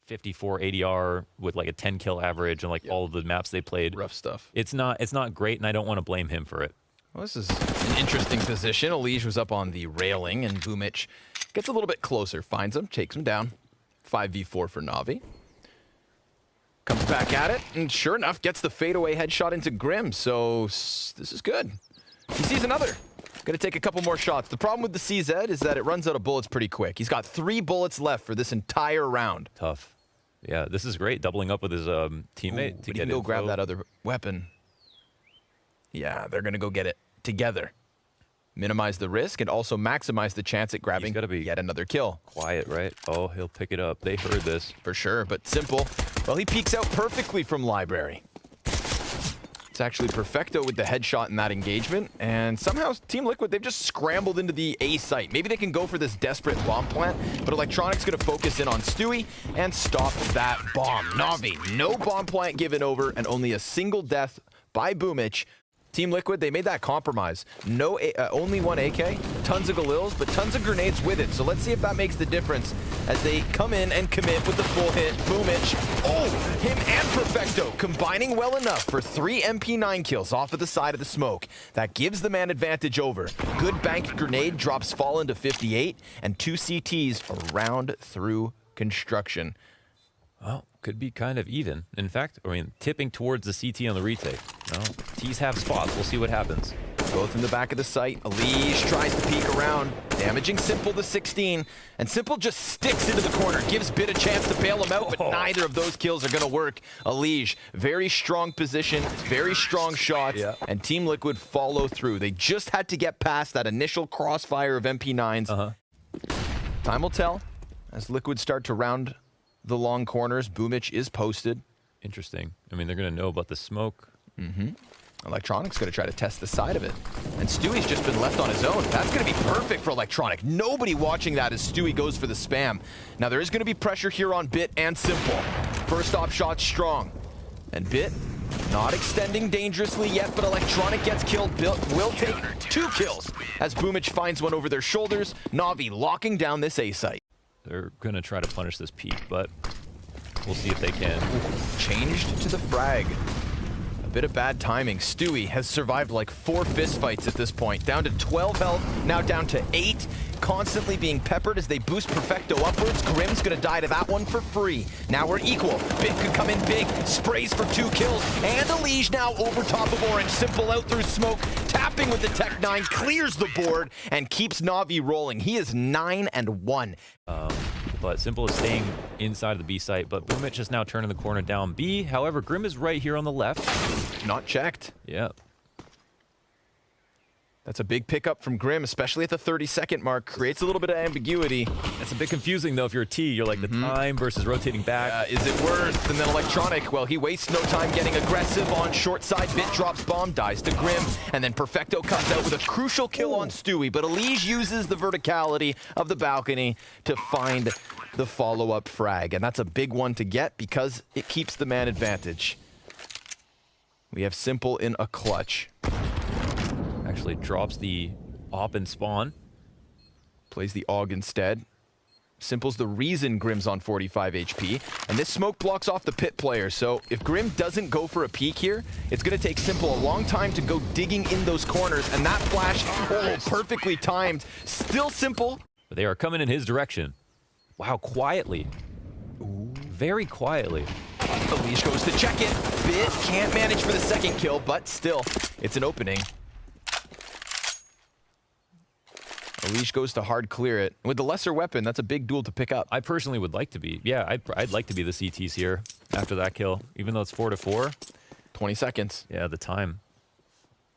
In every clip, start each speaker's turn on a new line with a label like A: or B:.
A: 54 ADR with like a 10 kill average and like all of the maps they played.
B: Rough stuff.
A: It's not great, and I don't want to blame him for it.
B: Well, this is an interesting position. Elige was up on the railing, and Boomich gets a little bit closer, finds him, takes him down. 5v4 for NaVi. Comes back at it, and sure enough, gets the fadeaway headshot into Grim, so this is good. He sees another. Gonna take a couple more shots. The problem with the CZ is that it runs out of bullets pretty quick. He's got 3 bullets left for this entire round.
A: Tough. Yeah, this is great, doubling up with his teammate to
B: He
A: get
B: can go
A: info.
B: grab that other weapon. Yeah, they're gonna go get it together. Minimize the risk and also maximize the chance at grabbing yet another kill.
A: Quiet, right? Oh, he'll pick it up. They heard this.
B: For sure, but Simple, well, he peeks out perfectly from Library. It's actually Perfecto with the headshot in that engagement, and somehow Team Liquid, they've just scrambled into the A site. Maybe they can go for this desperate bomb plant, but Electronic's gonna focus in on Stewie and stop that bomb. NaVi, no bomb plant given over, and only a single death by Boomich. Team Liquid, they made that compromise. No, only one AK, tons of Galils, but tons of grenades with it. So let's see if that makes the difference as they come in and commit with the full hit. Boomich, oh, him and Perfecto combining well enough for 3 MP9 kills off of the side of the smoke. That gives the man advantage over. Good banked grenade drops Fallen to 58, and 2 CTs around through construction.
A: Well, could be kind of even. In fact, I mean, tipping towards the CT on the retake. No, T's have spots. We'll see what happens.
B: Both in the back of the site. Elige tries to peek around, damaging Simple to 16. And Simple just sticks into the corner, gives Bit a chance to bail him out, but neither of those kills are going to work. Elige, very strong position, very strong shots, and Team Liquid follow through. They just had to get past that initial crossfire of MP9s. Time will tell as Liquid start to round the long corners. Boomich is posted.
A: Interesting. I mean, they're going to know about the smoke.
B: Electronic's going to try to test the side of it. And Stewie's just been left on his own. That's going to be perfect for Electronic. Nobody watching that as Stewie goes for the spam. Now, there is going to be pressure here on Bit and Simple. First op shot strong. And Bit not extending dangerously yet, but Electronic gets killed. Bit will take 2 kills as Boomich finds one over their shoulders. NaVi locking down this A site.
A: They're going to try to punish this peak, but we'll see if they can.
B: Changed to the frag. A bit of bad timing. Stewie has survived like 4 fistfights at this point. Down to 12 health, now down to 8. Constantly being peppered as they boost Perfecto upwards. Grim's gonna die to that one for free. Now we're equal. Bit could come in big. Sprays for 2 kills. And Elige now over top of Orange. Simple out through smoke. Tapping with the Tech 9. Clears the board and keeps NaVi rolling. He is 9-1.
A: But Simple is staying inside of the B site, but Boomich is now turning the corner down B. However, Grim is right here on the left.
B: Not checked.
A: Yeah.
B: That's a big pickup from Grim, especially at the 30-second mark. Creates a little bit of ambiguity.
A: It's a bit confusing, though, if you're a T. You're like the time versus rotating back.
B: Is it worth? And then Electronic, well, he wastes no time getting aggressive on short side. Bit drops bomb, dies to Grim. And then Perfecto comes out with a crucial kill on Stewie. But Elige uses the verticality of the balcony to find the follow-up frag. And that's a big one to get because it keeps the man advantage. We have Simple in a clutch.
A: Actually drops the op and spawn.
B: Plays the AUG instead. Simple's the reason Grim's on 45 HP. And this smoke blocks off the pit player. So if Grim doesn't go for a peek here, it's going to take Simple a long time to go digging in those corners. And that flash, perfectly timed. Still Simple.
A: But they are coming in his direction. Wow, quietly. Very quietly.
B: Elige goes to check it. Bit can't manage for the second kill, but still, it's an opening. Elige goes to hard clear it. With the lesser weapon, that's a big duel to pick up.
A: I personally would like to be. Yeah, I'd like to be the CTs here after that kill, even though it's 4-4.
B: 20 seconds.
A: Yeah, the time.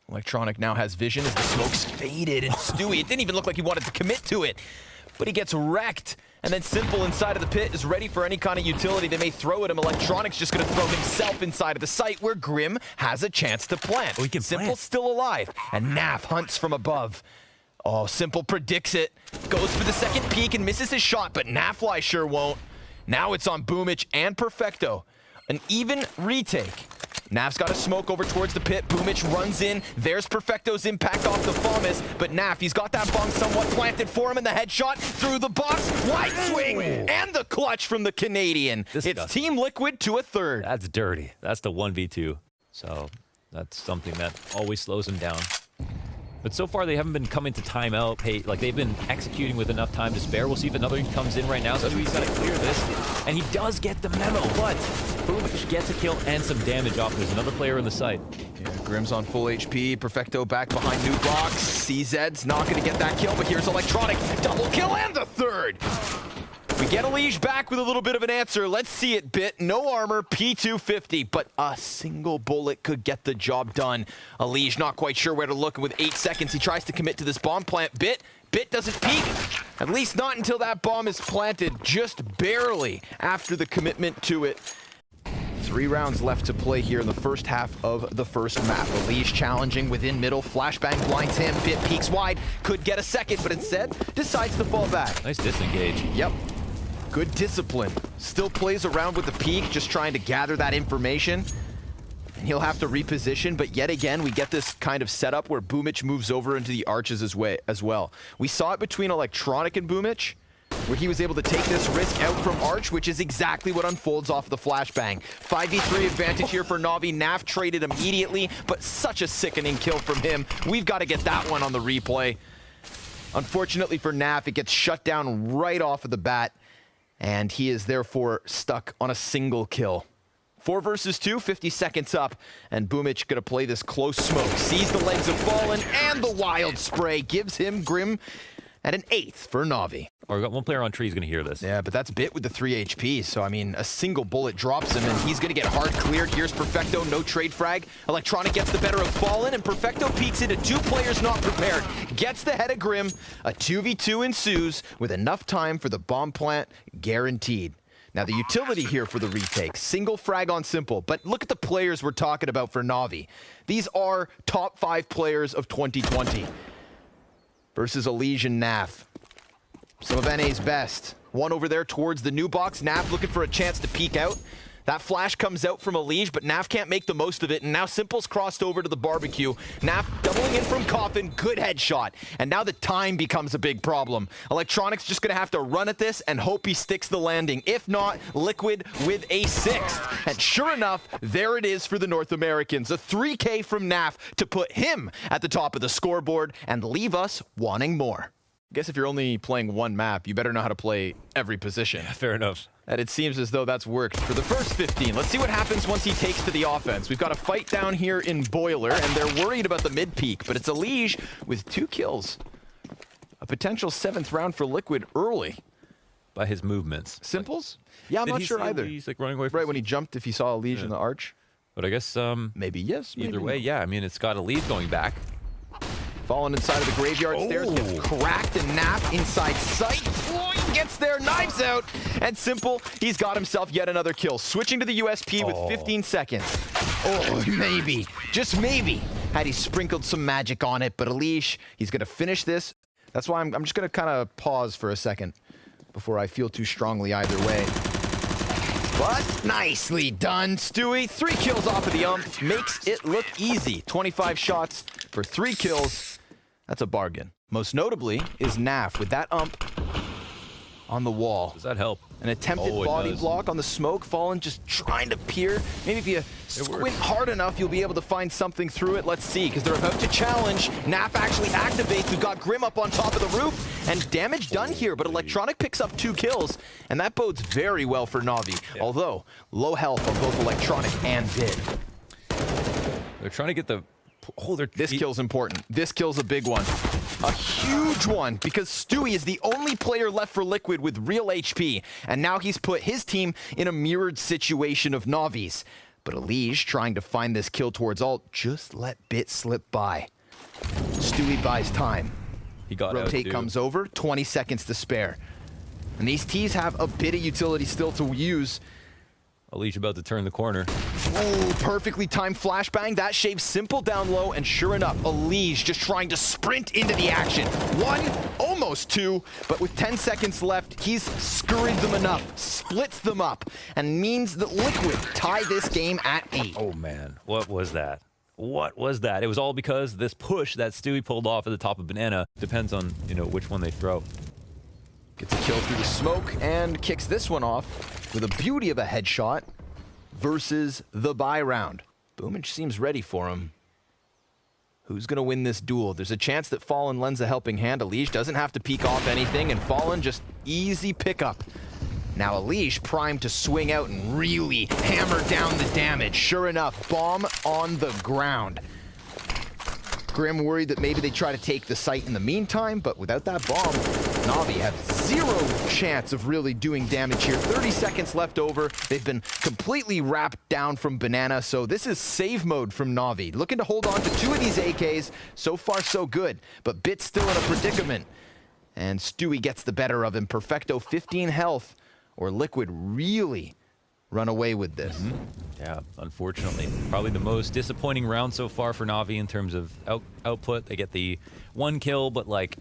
B: Electronic now has vision as the smoke's faded. And Stewie, it didn't even look like he wanted to commit to it. But he gets wrecked. And then Simple inside of the pit is ready for any kind of utility they may throw at him. Electronic's just going to throw himself inside of the site where Grim has a chance to plant.
A: Oh, he can
B: Simple
A: plant.
B: Still alive. And Nav hunts from above. Oh, Simple predicts it. Goes for the second peek and misses his shot, but Nafly sure won't. Now it's on Boomich and Perfecto. An even retake. Nav's got a smoke over towards the pit. Boomich runs in. There's Perfecto's impact off the FAMAS, but Naf, he's got that bomb somewhat planted for him, and the headshot through the box. Wide swing, and the clutch from the Canadian. It's Team Liquid to a third.
A: That's dirty. That's the 1v2. So that's something that always slows him down. But so far, they haven't been coming to timeout. Hey, like, they've been executing with enough time to spare. We'll see if another one comes in right now. So he's got to clear this. And he does get the memo, but Boomich gets a kill and some damage off. There's another player in the site.
B: Yeah, Grim's on full HP. Perfecto back behind new box. CZ's not going to get that kill, but here's Electronic. Double kill and the third. We get Elige back with a little bit of an answer. Let's see it, Bit. No armor, P250, but a single bullet could get the job done. Elige not quite sure where to look, and with 8 seconds, he tries to commit to this bomb plant. Bit doesn't peek, at least not until that bomb is planted, just barely after the commitment to it. 3 rounds left to play here in the first half of the first map. Elige challenging within middle. Flashbang blinds him. Bit peeks wide. Could get a second, but instead decides to fall back.
A: Nice disengage.
B: Yep. Good discipline. Still plays around with the peek, just trying to gather that information. And he'll have to reposition, but yet again, we get this kind of setup where Boomich moves over into the arches as well. We saw it between Electronic and Boomich, where he was able to take this risk out from Arch, which is exactly what unfolds off the flashbang. 5v3 advantage here for NaVi. Naf traded immediately, but such a sickening kill from him. We've got to get that one on the replay. Unfortunately for Naf, it gets shut down right off of the bat, and he is therefore stuck on a single kill. 4 versus 2, 50 seconds up, and Boomich gonna play this close smoke. Sees the legs of Fallen, and the wild spray gives him Grim at an 8th for NaVi.
A: Or we got one player on tree who's going to hear this.
B: Yeah, but that's Bit with the 3 HP, so I mean, a single bullet drops him, and he's going to get hard cleared. Here's Perfecto, no trade frag. Electronic gets the better of Fallen, and Perfecto peeks into 2 players not prepared. Gets the head of Grim. A 2v2 ensues with enough time for the bomb plant guaranteed. Now, the utility here for the retake, single frag on simple, but look at the players we're talking about for NaVi. These are top 5 players of 2020 versus Elige and Naf. Some of NA's best. One over there towards the new box. Naf looking for a chance to peek out. That flash comes out from Elige, but Naf can't make the most of it, and now Simple's crossed over to the barbecue. Naf doubling in from Coffin, good headshot. And now the time becomes a big problem. Electronic's just gonna have to run at this and hope he sticks the landing. If not, Liquid with a 6th. And sure enough, there it is for the North Americans. A 3K from Naf to put him at the top of the scoreboard and leave us wanting more. I guess if you're only playing one map, you better know how to play every position.
A: Fair enough.
B: And it seems as though that's worked for the first 15. Let's see what happens once he takes to the offense. We've got a fight down here in Boiler, and they're worried about the mid-peak, but it's Elige with 2 kills. A potential 7th round for Liquid early.
A: By his movements.
B: Simples? Yeah, I'm not sure either.
A: He's like running away from
B: right when he jumped, if he saw Elige in the arch.
A: But I guess
B: maybe yes, maybe
A: either way,
B: no.
A: yeah. I mean, it's got a lead going back.
B: Fallen inside of the graveyard stairs, gets cracked, and Naf inside sight. Oh, he gets there, knives out, and Simple, he's got himself yet another kill. Switching to the USP with 15 seconds. Oh, maybe, just maybe, had he sprinkled some magic on it, but Elige, he's gonna finish this. That's why I'm just gonna kind of pause for a second before I feel too strongly either way. But nicely done, Stewie. 3 kills off of the ump, makes it look easy. 25 shots for 3 kills. That's a bargain. Most notably is Naf with that ump on the wall.
A: Does that help?
B: An attempted body block on the smoke. Fallen just trying to peer. Maybe if you squint hard enough, you'll be able to find something through it. Let's see, because they're about to challenge. Naf actually activates. We've got Grim up on top of the roof, and damage done here, but Electronic picks up 2 kills, and that bodes very well for NaVi. Yeah. Although, low health on both Electronic and Bid.
A: They're trying to get the...
B: This kill's important. This kill's a big one. A huge one, because Stewie is the only player left for Liquid with real HP, and now he's put his team in a mirrored situation of NaVi's. But Elige, trying to find this kill towards ult, just let Bit slip by. Stewie buys time.
A: He got
B: Rotate comes over, 20 seconds to spare. And these T's have a bit of utility still to use.
A: Alish about to turn the corner.
B: Oh, perfectly timed flashbang. That shaves Simple down low, and sure enough, Alish just trying to sprint into the action. 1, almost 2, but with 10 seconds left, he's scurried them enough, splits them up, and means that Liquid tie this game at 8.
A: Oh man, what was that? What was that? It was all because this push that Stewie pulled off at the top of Banana. Depends on, you know, which one they throw.
B: Gets a kill through the smoke and kicks this one off with a beauty of a headshot versus the buy round. Boomage seems ready for him. Who's going to win this duel? There's a chance that Fallen lends a helping hand. Alish doesn't have to peek off anything, and Fallen just easy pickup. Now Alish primed to swing out and really hammer down the damage. Sure enough, bomb on the ground. Grim worried that maybe they try to take the site in the meantime, but without that bomb, NaVi have 0 chance of really doing damage here. 30 seconds left over. They've been completely wrapped down from Banana, so this is save mode from NaVi. Looking to hold on to 2 of these AKs. So far, so good, but Bit's still in a predicament. And Stewie gets the better of him. Perfecto, 15 health, or Liquid really run away with this.
A: Yeah, unfortunately. Probably the most disappointing round so far for NaVi in terms of output. They get the 1 kill, but like,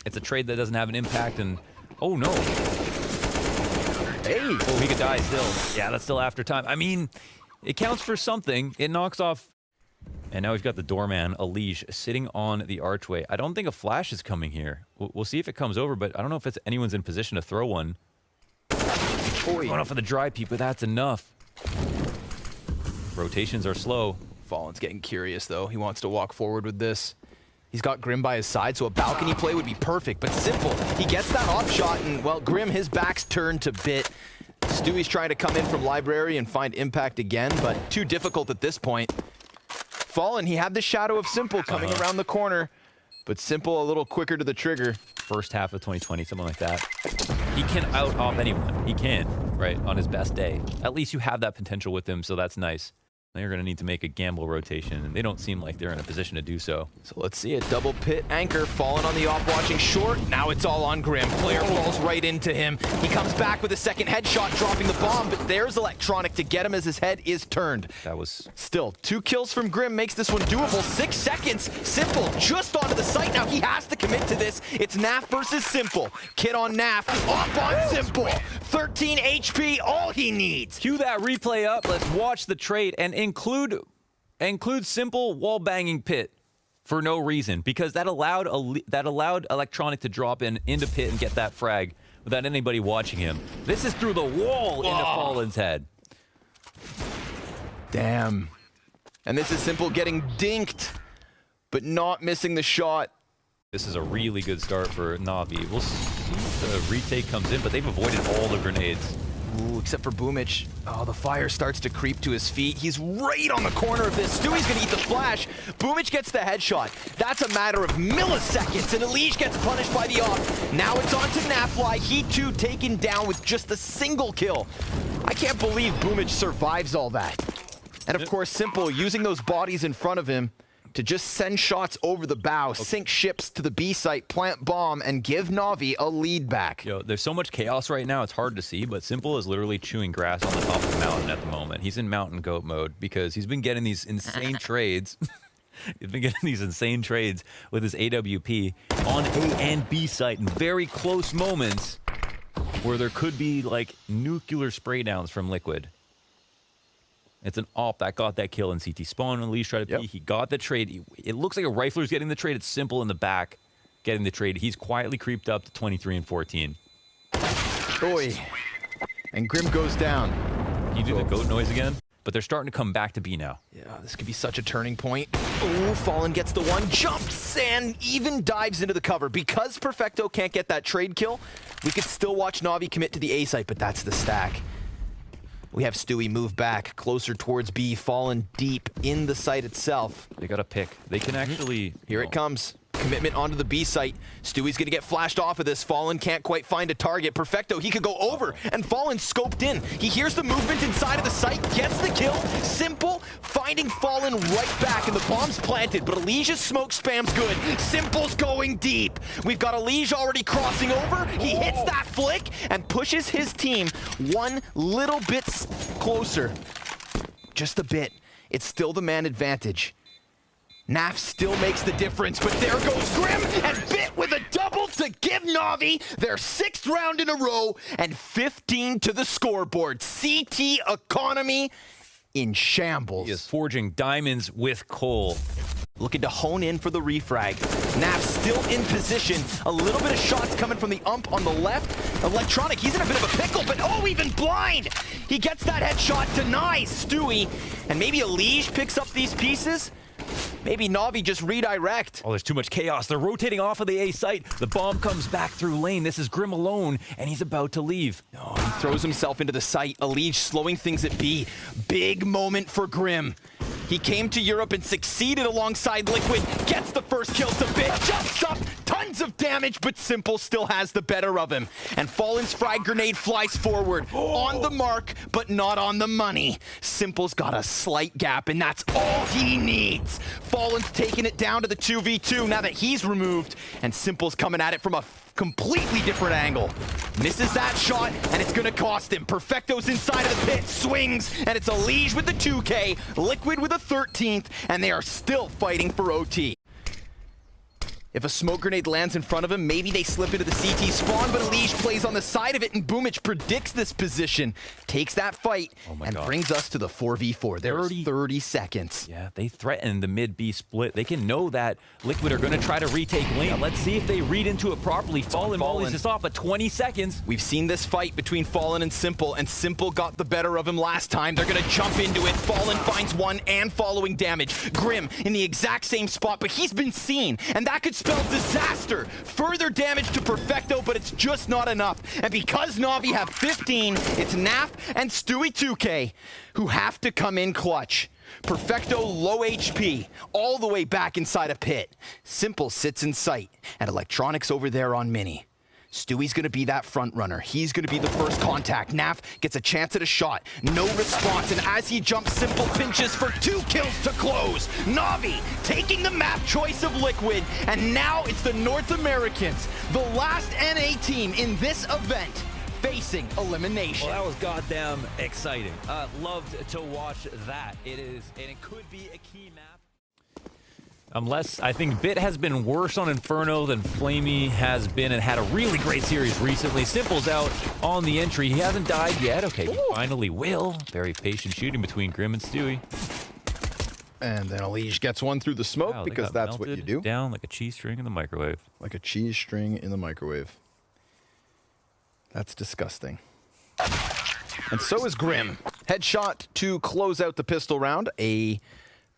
A: it's a trade that doesn't have an impact, and oh no. Hey! Oh, he could die still. Yeah, that's still after time. I mean, it counts for something. It knocks off. And now we've got the doorman, Alish, sitting on the archway. I don't think a flash is coming here. We'll see if it comes over, but I don't know if anyone's in position to throw one. Going off of the dry peep, but that's enough. Rotations are slow.
B: Fallen's getting curious, though. He wants to walk forward with this. He's got Grim by his side, so a balcony play would be perfect, but Simple. He gets that off shot, and, well, Grim, his back's turned to Bit. Stewie's trying to come in from Library and find impact again, but too difficult at this point. Fallen, he had the shadow of Simple coming around the corner, but Simple a little quicker to the trigger.
A: First half of 2020, something like that. He can out-off anyone. He can, right, on his best day. At least you have that potential with him, so that's nice. They're going to need to make a gamble rotation, and they don't seem like they're in a position to do so.
B: So let's see it. Double pit anchor, Fallen on the off, watching short. Now it's all on Grim. Player falls right into him. He comes back with a second headshot, dropping the bomb, but there's Electronic to get him as his head is turned.
A: That was...
B: Still, 2 kills from Grim makes this one doable. 6 seconds. Simple just onto the site. Now he has to commit to this. It's NaV versus Simple. Kid on NaV, up on Simple. 13 HP, all he needs.
A: Cue that replay up. Let's watch the trade and include Simple wall banging Pit for no reason, because that allowed Electronic to drop into Pit and get that frag without anybody watching him. This is through the wall into Fallen's head.
B: Damn. And this is Simple getting dinked, but not missing the shot.
A: This is a really good start for NaVi. We'll see if the retake comes in, but they've avoided all the grenades.
B: Ooh, except for Boomage. Oh, the fire starts to creep to his feet. He's right on the corner of this. Stewie's gonna eat the flash. Boomage gets the headshot. That's a matter of milliseconds, and Alish gets punished by the off. Now it's on to NaFly. He too taken down with just a single kill. I can't believe Boomage survives all that. And of course, Simple using those bodies in front of him to just send shots over the bow, sink ships to the B site, plant bomb, and give NaVi a lead back.
A: Yo, there's so much chaos right now, it's hard to see, but Simple is literally chewing grass on the top of the mountain at the moment. He's in mountain goat mode because he's been getting these insane trades. He's been getting these insane trades with his AWP on A and B site in very close moments where there could be like nuclear spray downs from Liquid. It's an op that got that kill in CT spawn. Alish tried to peek. He got the trade. It looks like a rifler's getting the trade. It's Simple in the back getting the trade. He's quietly creeped up to 23 and 14.
B: Boy. And Grim goes down.
A: Can you do the goat noise again? But they're starting to come back to B now.
B: Yeah, this could be such a turning point. Ooh, Fallen gets the one, jumps, and even dives into the cover. Because Perfecto can't get that trade kill, we could still watch NaVi commit to the A site, but that's the stack. We have Stewie move back closer towards B, Fallen deep in the site itself.
A: They got a pick. They can actually...
B: Here it comes. Commitment onto the B site. Stewie's gonna get flashed off of this. Fallen can't quite find a target. Perfecto, he could go over, and Fallen scoped in. He hears the movement inside of the site, gets the kill. Simple finding Fallen right back, and the bomb's planted, but Elijah's smoke spam's good. Simple's going deep. We've got Elijah already crossing over. He hits that flick and pushes his team one little bit closer. Just a bit. It's still the man advantage. NaV still makes the difference, but there goes Grim, and Bit with a double to give NaVi their 6th round in a row, and 15 to the scoreboard. CT economy in shambles.
A: He is forging diamonds with coal.
B: Looking to hone in for the refrag. NaV still in position. A little bit of shots coming from the ump on the left. Electronic, he's in a bit of a pickle, but oh, even blind! He gets that headshot, denies Stewie, and maybe Elige picks up these pieces? Maybe NaVi just redirect.
A: Oh, there's too much chaos. They're rotating off of the A site. The bomb comes back through lane. This is Grim alone, and he's about to leave.
B: Oh, he throws himself into the site. Elige slowing things at B. Big moment for Grim. He came to Europe and succeeded alongside Liquid. Gets the first kill to Bit. Jumps up. Tons of damage, but Simple still has the better of him. And Fallen's frag grenade flies forward. On the mark, but not on the money. Simple's got a slight gap, and that's all he needs. Fallen's taking it down to the 2v2 now that he's removed, and Simple's coming at it from a completely different angle. Misses that shot, and it's gonna cost him. Perfecto's inside of the pit, swings, and it's Elige with the 2K, Liquid with a 13th, and they are still fighting for OT. If a smoke grenade lands in front of him, maybe they slip into the CT spawn, but Elige plays on the side of it, and Boomich predicts this position, takes that fight, and brings us to the 4v4. There's 30 seconds.
A: Yeah, they threaten the mid-B split. They can know that Liquid are going to try to retake lane. Let's see if they read into it properly. Fallen volleys this off, but 20 seconds.
B: We've seen this fight between Fallen and Simple got the better of him last time. They're going to jump into it. Fallen finds one and following damage. Grim in the exact same spot, but he's been seen, and that could spell disaster. Further damage to Perfecto, but it's just not enough. And because NaVi have 15, it's NaV and Stewie 2K who have to come in clutch. Perfecto low HP, all the way back inside a pit. Simple sits in sight, and Electronics over there on Mini. Stewie's gonna be that front runner. He's gonna be the first contact. NaV gets a chance at a shot. No response, and as he jumps, Simple pinches for 2 kills to close. NaVi taking the map choice of Liquid, and now it's the North Americans, the last NA team in this event, facing elimination.
A: Well, that was goddamn exciting. Loved to watch that. It is, and it could be a key map. Unless, I think Bit has been worse on Inferno than Flamey has been and had a really great series recently. Simple's out on the entry. He hasn't died yet. Okay, he finally will. Very patient shooting between Grim and Stewie.
B: And then Elige gets one through the smoke,
A: wow,
B: because that's what you do.
A: Down like a cheese string in the microwave.
B: Like a cheese string in the microwave. That's disgusting. And so is Grim. Headshot to close out the pistol round. A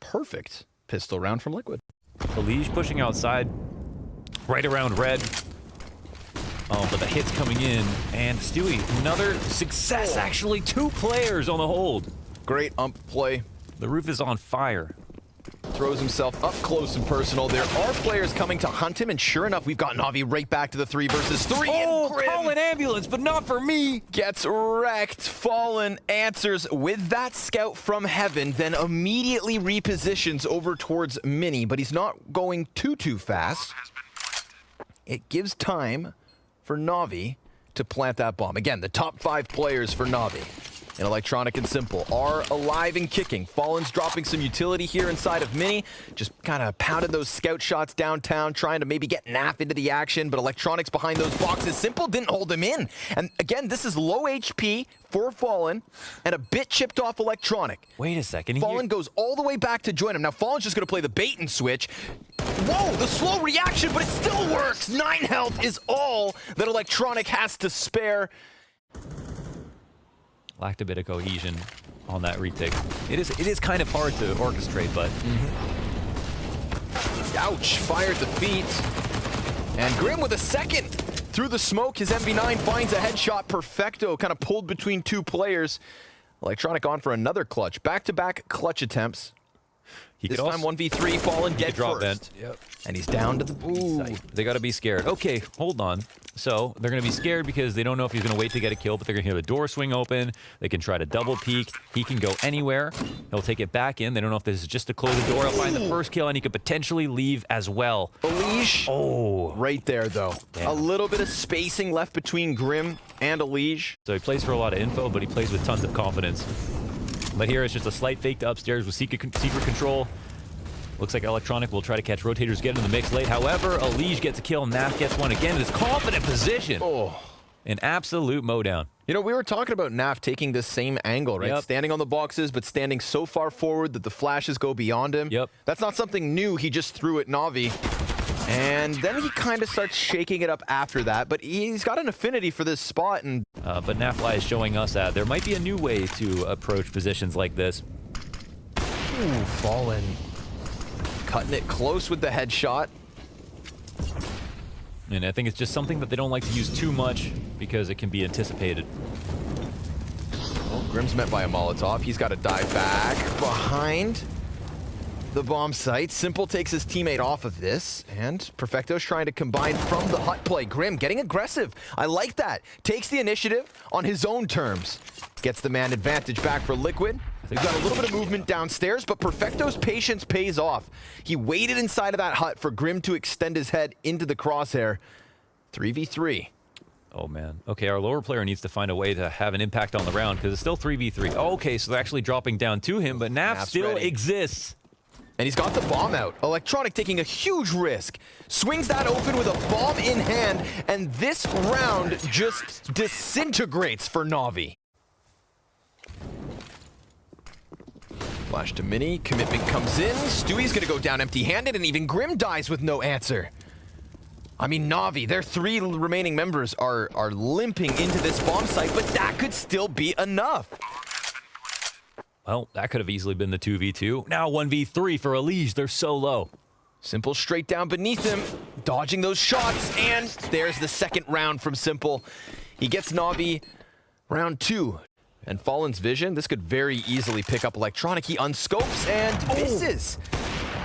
B: perfect pistol round from Liquid.
A: Elige pushing outside, right around red. Oh, but the hit's coming in, and Stewie, another success, actually. 2 players on the hold.
B: Great ump play.
A: The roof is on fire.
B: Throws himself up close and personal. There are players coming to hunt him, and sure enough, we've got NaVi right back to the 3 versus 3.
A: Oh,
B: and Grim
A: call an ambulance, but not for me.
B: Gets wrecked. Fallen answers with that scout from heaven, then immediately repositions over towards Mini, but he's not going too fast. It gives time for NaVi to plant that bomb. Again, the top 5 players for NaVi in Electronic and Simple are alive and kicking. Fallen's dropping some utility here inside of Mini. Just kind of pounded those scout shots downtown, trying to maybe get NaV into the action, but Electronics behind those boxes. Simple didn't hold him in. And again, this is low HP for Fallen, and a bit chipped off Electronic.
A: Wait a second.
B: Fallen goes all the way back to join him. Now Fallen's just going to play the bait and switch. Whoa, the slow reaction, but it still works. 9 health is all that Electronic has to spare.
A: Lacked a bit of cohesion on that retake. It is kind of hard to orchestrate, but...
B: Ouch, fired the feet. And Grim with a second through the smoke. His MV9 finds a headshot. Perfecto kind of pulled between 2 players. Electronic on for another clutch. Back-to-back clutch attempts.
A: He
B: This
A: could
B: time
A: also
B: 1v3, Fallen dead
A: drop
B: first.
A: vent. Yep.
B: And he's down to the B site.
A: They got to be scared. Okay, hold on. So they're going to be scared because they don't know if he's going to wait to get a kill, but they're going to hear the door swing open. They can try to double peek. He can go anywhere. He'll take it back in. They don't know if this is just to close the door. He'll find the first kill, and he could potentially leave as well.
B: Elige.
A: Oh.
B: Right there, though.
A: Damn.
B: A little bit of spacing left between Grim and Elige.
A: So he plays for a lot of info, but he plays with tons of confidence. But here it's just a slight fake to upstairs with secret control. Looks like Electronic will try to catch Rotators, get in the mix late. However, Elige gets a kill, NaV gets one again in his confident position.
B: Oh.
A: An absolute mowdown.
B: You know, we were talking about NaV taking this same angle, right?
A: Yep.
B: Standing on the boxes, but standing so far forward that the flashes go beyond him.
A: Yep.
B: That's not something new. He just threw at NaVi. And then he kind of starts shaking it up after that, but he's got an affinity for this spot. And
A: But NaVi is showing us that there might be a new way to approach positions like this.
B: Ooh, Fallen. Cutting it close with the headshot.
A: And I think it's just something that they don't like to use too much because it can be anticipated.
B: Well, Grim's met by a Molotov. He's got to dive back behind the bomb site. Simple takes his teammate off of this, and Perfecto's trying to combine from the hut play. Grim getting aggressive. I like that. Takes the initiative on his own terms. Gets the man advantage back for Liquid. They've got a little bit of movement downstairs, but Perfecto's patience pays off. He waited inside of that hut for Grim to extend his head into the crosshair. 3v3.
A: Oh, man. Okay, our lower player needs to find a way to have an impact on the round because it's still 3v3. Oh, okay, so they're actually dropping down to him, but NaV still exists.
B: And he's got the bomb out. Electronic taking a huge risk. Swings that open with a bomb in hand, and this round just disintegrates for NaVi. Flash to Mini, commitment comes in. Stewie's gonna go down empty-handed, and even Grim dies with no answer. I mean, NaVi, their 3 remaining members are limping into this bomb site, but that could still be enough.
A: Well, that could have easily been the 2v2. Now 1v3 for Elige. They're so low.
B: Simple straight down beneath him, dodging those shots, and there's the second round from Simple. He gets NaVi round 2. And Fallen's vision, this could very easily pick up Electronic. He unscopes and misses.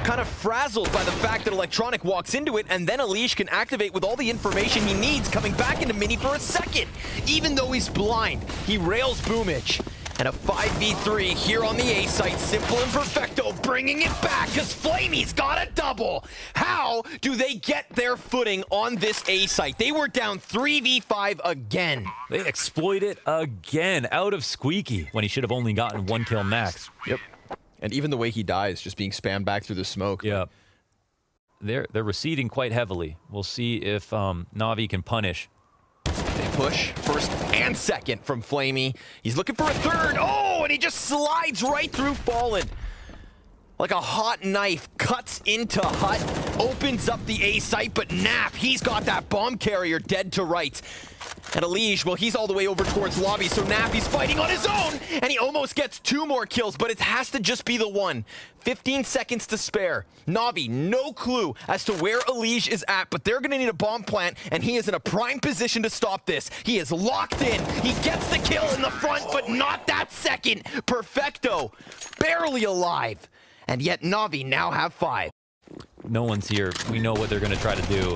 B: Kind of frazzled by the fact that Electronic walks into it, and then Elige can activate with all the information he needs, coming back into Mini for a second. Even though he's blind, he rails Boomich. And a 5v3 here on the A site. Simple and Perfecto bringing it back because Flamey's got a double. How do they get their footing on this A site? They were down 3v5 again.
A: They exploit it again out of Squeaky when he should have only gotten 1 kill max.
B: Yep. And even the way he dies, just being spammed back through the smoke.
A: Yeah. They're receding quite heavily. We'll see if NaVi can punish.
B: They push first and second from Flamey. He's looking for a third. Oh, and he just slides right through Fallen. Like a hot knife, cuts into hut, opens up the A site, but NaV, he's got that bomb carrier dead to rights. And Elige, well, he's all the way over towards lobby, so NaV, he's fighting on his own, and he almost gets 2 more kills, but it has to just be the one. 15 seconds to spare. NaVi, no clue as to where Elige is at, but they're gonna need a bomb plant, and he is in a prime position to stop this. He is locked in. He gets the kill in the front, but not that second. Perfecto, barely alive. And yet NaVi now have 5.
A: No one's here. We know what they're going to try to do.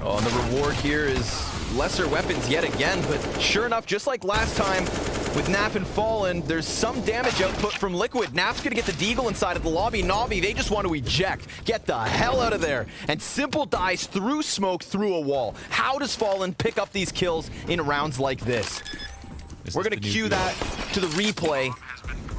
B: Oh, and the reward here is lesser weapons yet again, but sure enough, just like last time with NaV and Fallen, there's some damage output from Liquid. NaV's gonna get the deagle inside of the lobby. NaVi, they just want to eject. Get the hell out of there. And Simple dies through smoke, through a wall. How does Fallen pick up these kills in rounds like this? We're gonna cue that to the replay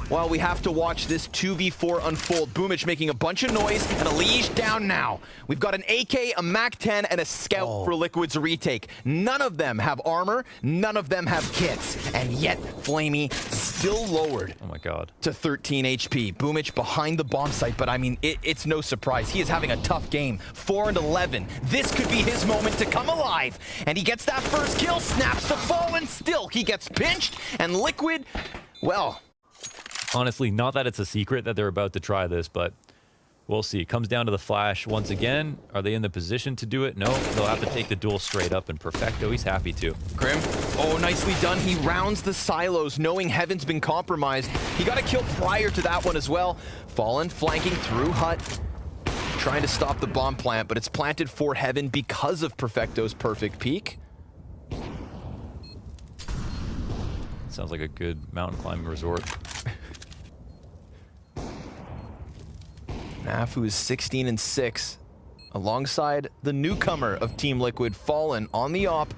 B: while we have to watch this 2v4 unfold. Boomich making a bunch of noise, and Elige down now. We've got an AK, a MAC-10, and a Scout for Liquid's retake. None of them have armor, none of them have kits, and yet Flamey still lowered.
A: Oh my god.
B: To 13 HP. Boomich behind the bomb site, but I mean, it's no surprise. He is having a tough game. 4 and 11. This could be his moment to come alive. And he gets that first kill, snaps to Fallen. Still, he gets pinched, and Liquid, well...
A: Honestly, not that it's a secret that they're about to try this, but We'll see. Comes down to the flash once again. Are they in the position to do it? No. They'll have to take the duel straight up, and Perfecto, he's happy to.
B: Grim, oh, nicely done. He rounds the silos, knowing Heaven's been compromised. He got a kill prior to that one as well. Fallen, flanking through Hut, trying to stop the bomb plant, but it's planted for Heaven because of Perfecto's perfect peek.
A: Sounds like a good mountain climbing resort.
B: NaVi, who is 16-6, alongside the newcomer of Team Liquid, Fallen, on the op.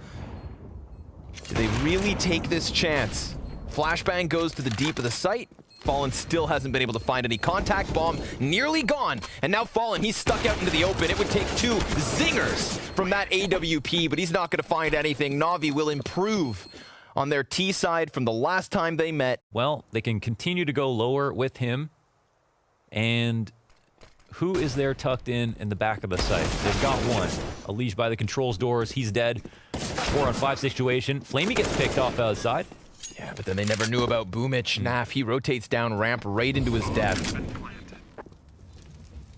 B: Do they really take this chance? Flashbang goes to the deep of the site. Fallen still hasn't been able to find any contact. Bomb nearly gone. And now Fallen, he's stuck out into the open. It would take 2 zingers from that AWP, but he's not going to find anything. NaVi will improve on their T side from the last time they met.
A: Well, they can continue to go lower with him. And who is there tucked in the back of the site? They've got one. Unleashed by the controls doors. He's dead. 4-on-5 situation. Flamey gets picked off outside.
B: Yeah, but then they never knew about Boomich. NaVi, he rotates down ramp right into his death.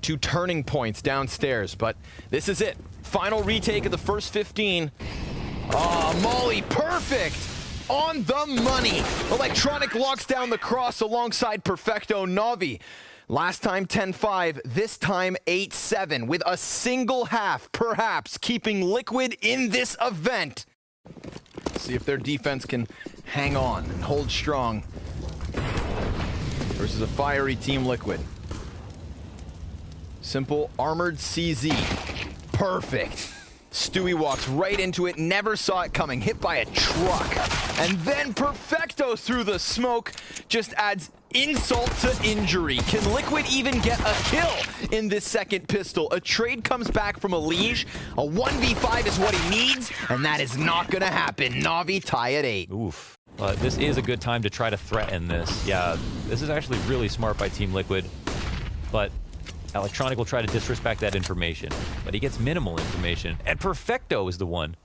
B: 2 turning points downstairs, but this is it. Final retake of the first 15. Ah, Molly, perfect! On the money! Electronic locks down the cross alongside Perfecto. NaVi. Last time 10-5, this time 8-7, with a single half, perhaps, keeping Liquid in this event. See if their defense can hang on and hold strong versus a fiery Team Liquid. Simple armored CZ. Perfect. Stewie walks right into it, never saw it coming, hit by a truck. And then Perfecto through the smoke just adds insult to injury. Can Liquid even get a kill in this second pistol? A trade comes back from a Liege. A 1v5 is what he needs, and that is not gonna happen. NaVi tie at 8.
A: Oof. This is a good time to try to threaten this. Yeah, this is actually really smart by Team Liquid, but Electronic will try to disrespect that information, but he gets minimal information. And Perfecto is the one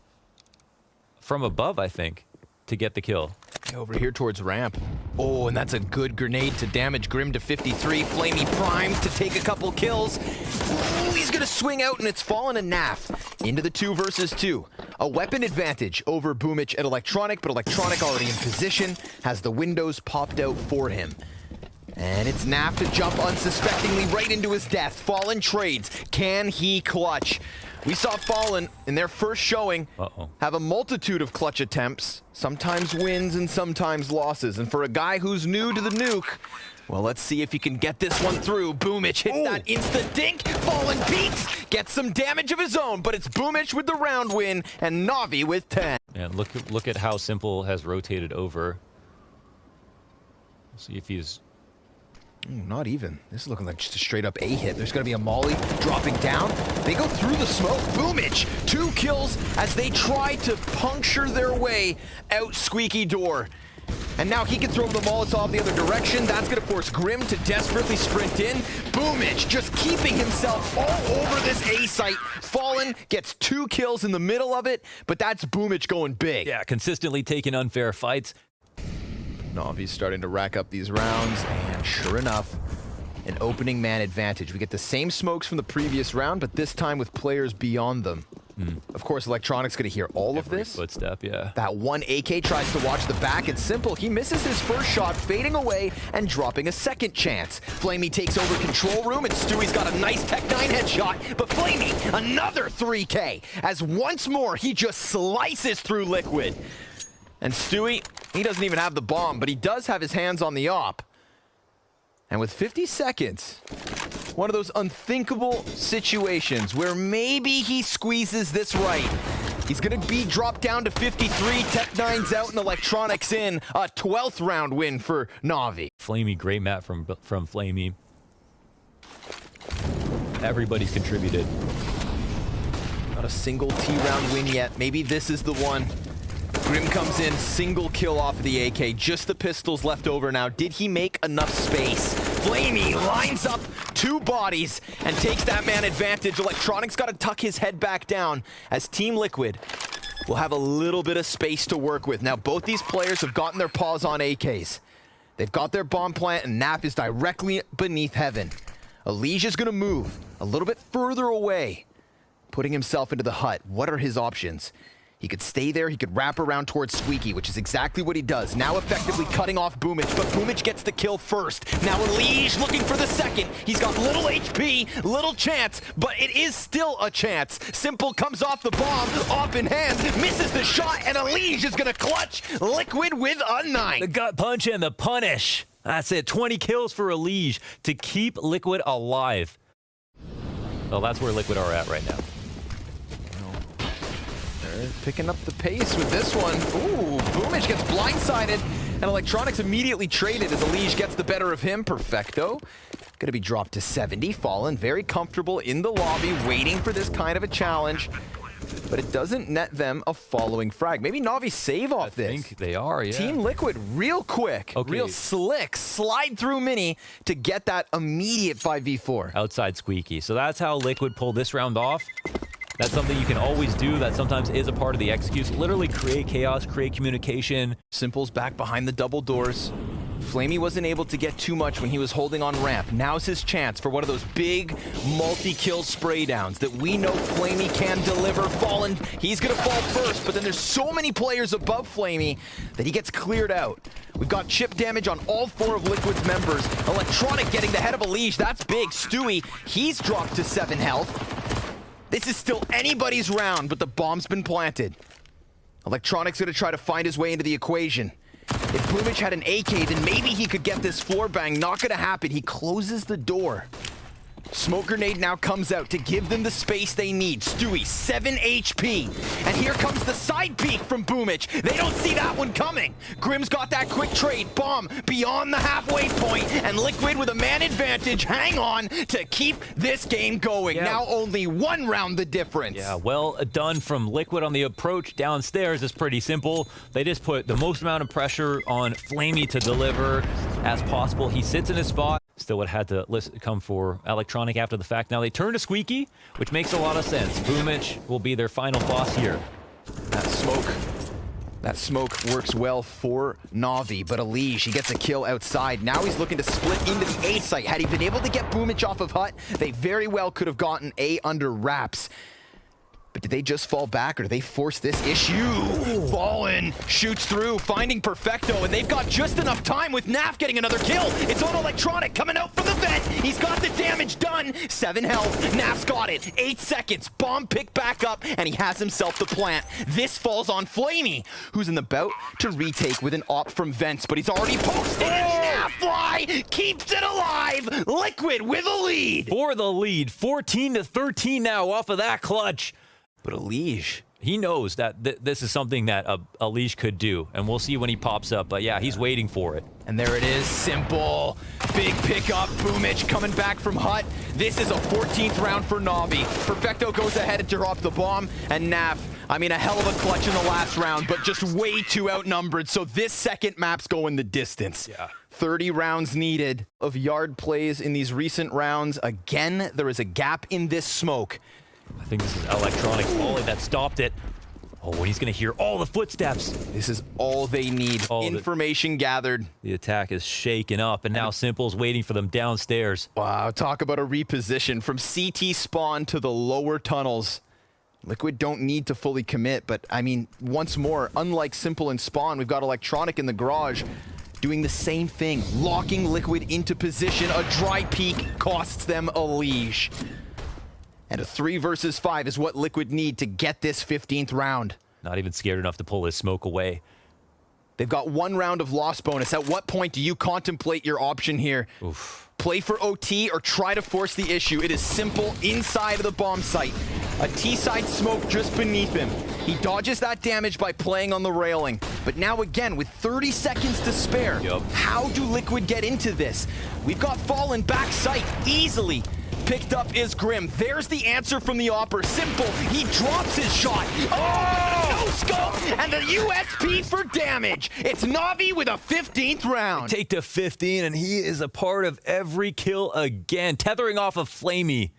A: from above, I think, to get the kill.
B: Over here towards ramp. Oh, and that's a good grenade to damage Grim to 53. Flamey primed to take a couple kills. Ooh, he's gonna swing out, and it's Fallen and NaVi into the 2 versus 2. A weapon advantage over Boomich at Electronic, but Electronic already in position, has the windows popped out for him. And it's NaVi to jump unsuspectingly right into his death. Fallen trades. Can he clutch? We saw Fallen in their first showing have a multitude of clutch attempts, sometimes wins and sometimes losses. And for a guy who's new to the nuke, well, let's see if he can get this one through. Boomich hits that insta-dink. Fallen peeks, gets some damage of his own, but it's Boomich with the round win and NaVi with 10.
A: And look at how Simple has rotated over. We'll see if he's...
B: Ooh, not even. This is looking like just a straight up A hit. There's going to be a molly dropping down. They go through the smoke. Boomich, 2 kills as they try to puncture their way out squeaky door. And now he can throw the Molotov the other direction. That's going to force Grim to desperately sprint in. Boomich just keeping himself all over this A site. Fallen gets 2 kills in the middle of it, but that's Boomich going big.
A: Yeah, consistently taking unfair fights.
B: NaVi's starting to rack up these rounds, and sure enough, an opening man advantage. We get the same smokes from the previous round, but this time with players beyond them. Of course, Electronic's going to hear all of this.
A: Footstep, yeah.
B: That one AK tries to watch the back, and Simple, he misses his first shot, fading away and dropping a second chance. Flamey takes over control room, and Stewie's got a nice Tech 9 headshot, but Flamey, another 3K, as once more he just slices through Liquid. And Stewie, he doesn't even have the bomb, but he does have his hands on the op. And with 50 seconds, one of those unthinkable situations where maybe he squeezes this right. He's going to be dropped down to 53, Tech 9's out and Electronics in. A 12th round win for NaVi.
A: Flamey, great map from Flamey. Everybody's contributed.
B: Not a single T-round win yet. Maybe this is the one. Grim comes in, single kill off of the AK. Just the pistols left over now. Did he make enough space? Flamey lines up 2 bodies and takes that man advantage. Electronics got to tuck his head back down as Team Liquid will have a little bit of space to work with. Now, both these players have gotten their paws on AKs. They've got their bomb plant, and NaVi is directly beneath Heaven. Elige is going to move a little bit further away, putting himself into the hut. What are his options? He could stay there, he could wrap around towards Squeaky, which is exactly what he does. Now effectively cutting off Boomich, but Boomich gets the kill first. Now Elige looking for the second. He's got little HP, little chance, but it is still a chance. Simple comes off the bomb, off in hand, misses the shot, and Elige is gonna clutch Liquid with a 9.
A: The gut punch and the punish. That's it, 20 kills for Elige to keep Liquid alive. Well, that's where Liquid are at right now.
B: Picking up the pace with this one. Ooh, Boomich gets blindsided, and Electronics immediately traded as Elige gets the better of him. Perfecto. Gonna be dropped to 70. Fallen very comfortable in the lobby, waiting for this kind of a challenge. But it doesn't net them a following frag. Maybe NaVi save off this.
A: I think they are, yeah.
B: Team Liquid, real quick, real slick, slide through mini to get that immediate 5v4.
A: Outside Squeaky. So that's how Liquid pulled this round off. That's something you can always do. That sometimes is a part of the executes. Literally create chaos, create communication.
B: Simple's back behind the double doors. Flamey wasn't able to get too much when he was holding on ramp. Now's his chance for one of those big multi-kill spray downs that we know Flamey can deliver. Fallen, he's gonna fall first, but then there's so many players above Flamey that he gets cleared out. We've got chip damage on all 4 of Liquid's members. Electronic getting the head of Elige, that's big. Stewie, he's dropped to 7 health. This is still anybody's round, but the bomb's been planted. Electronic's gonna try to find his way into the equation. If Boomich had an AK, then maybe he could get this floor bang. Not gonna happen. He closes the door. Smoke grenade now comes out to give them the space they need. Stewie, 7 HP. And here comes the side peek from Boomich. They don't see that one coming. Grim's got that quick trade. Bomb beyond the halfway point. And Liquid with a man advantage. Hang on to keep this game going. Yeah. Now only 1 round the difference.
A: Yeah, well done from Liquid on the approach downstairs. It's pretty simple. They just put the most amount of pressure on Flamey to deliver as possible. He sits in his spot. Still would have had to come for Electronic after the fact. Now they turn to Squeaky, which makes a lot of sense. Boomich will be their final boss here.
B: That smoke works well for NaVi, but Elige, he gets a kill outside. Now he's looking to split into the A site. Had he been able to get Boomich off of hut, they very well could have gotten A under wraps. But did they just fall back, or do they force this issue? Ooh. Fallen shoots through, finding Perfecto, and they've got just enough time with NaV getting another kill. It's on Electronic coming out from the vent. He's got the damage done. 7 health. NaV's got it. 8 seconds. Bomb picked back up, and he has himself the plant. This falls on Flamey, who's in the bout to retake with an op from vents, but he's already posted. And NaVi keeps it alive. Liquid with a lead.
A: For the lead, 14-13 now off of that clutch.
B: But Elige,
A: he knows that this is something that Elige could do, and we'll see when he pops up. But yeah, he's waiting for it.
B: And there it is, Simple. Big pickup, Boomich coming back from hut. This is a 14th round for NaVi. Perfecto goes ahead and drop the bomb, and NaV, I mean, a hell of a clutch in the last round, but just way too outnumbered. So this second map's going the distance.
A: Yeah.
B: 30 rounds needed of yard plays in these recent rounds. Again, there is a gap in this smoke.
A: I think this is Electronic volley that stopped it. Oh, and he's going to hear all the footsteps.
B: This is all they need. Information gathered.
A: The attack is shaken up, and now Simple's waiting for them downstairs.
B: Wow, talk about a reposition from CT spawn to the lower tunnels. Liquid don't need to fully commit, but I mean, once more, unlike Simple and Spawn, we've got Electronic in the garage doing the same thing, locking Liquid into position. A dry peek costs them Elige. And a 3 versus 5 is what Liquid need to get this 15th round.
A: Not even scared enough to pull his smoke away.
B: They've got 1 round of loss bonus. At what point do you contemplate your option here?
A: Oof.
B: Play for OT or try to force the issue. It is Simple inside of the bomb site. A T-side smoke just beneath him. He dodges that damage by playing on the railing. But now again, with 30 seconds to spare, how do Liquid get into this? We've got Fallen back site easily. Picked up is Grim. There's the answer from the Opper. Simple. He drops his shot. Oh! No scope! And the USP for damage. It's NaVi with a 15th round.
A: Take to 15, and he is a part of every kill again. Tethering off of Flamey.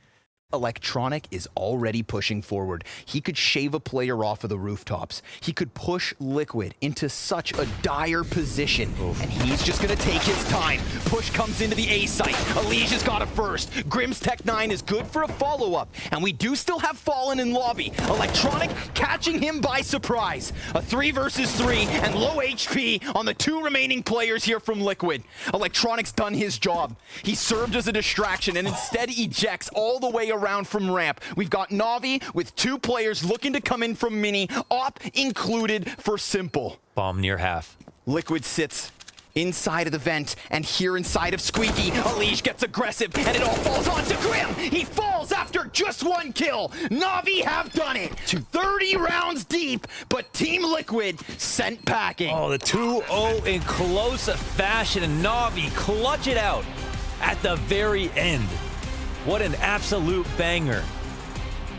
C: Electronic is already pushing forward. He could shave a player off of the rooftops. He could push Liquid into such a dire position, and he's just gonna take his time. Push comes into the A site. Alicia's got it first. Grim's Tech 9 is good for a follow-up, and we do still have Fallen in lobby. Electronic catching him by surprise. A 3 versus 3 and low HP on the 2 remaining players here from Liquid. Electronic's done his job. He served as a distraction and instead ejects all the way around from ramp. We've got NaVi with 2 players looking to come in from mini, op included for simple.
A: Bomb near half.
C: Liquid sits inside of the vent, and here inside of Squeaky, Alicia gets aggressive, and it all falls onto Grim. He falls after just 1 kill. NaVi have done it. 30 rounds deep, but Team Liquid sent packing.
A: Oh, the 2-0 in close fashion, and NaVi clutch it out at the very end. What an absolute banger.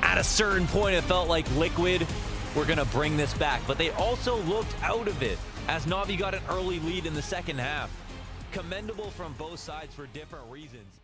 A: At a certain point, it felt like Liquid were gonna bring this back, but they also looked out of it as NaVi got an early lead in the second half. Commendable from both sides for different reasons.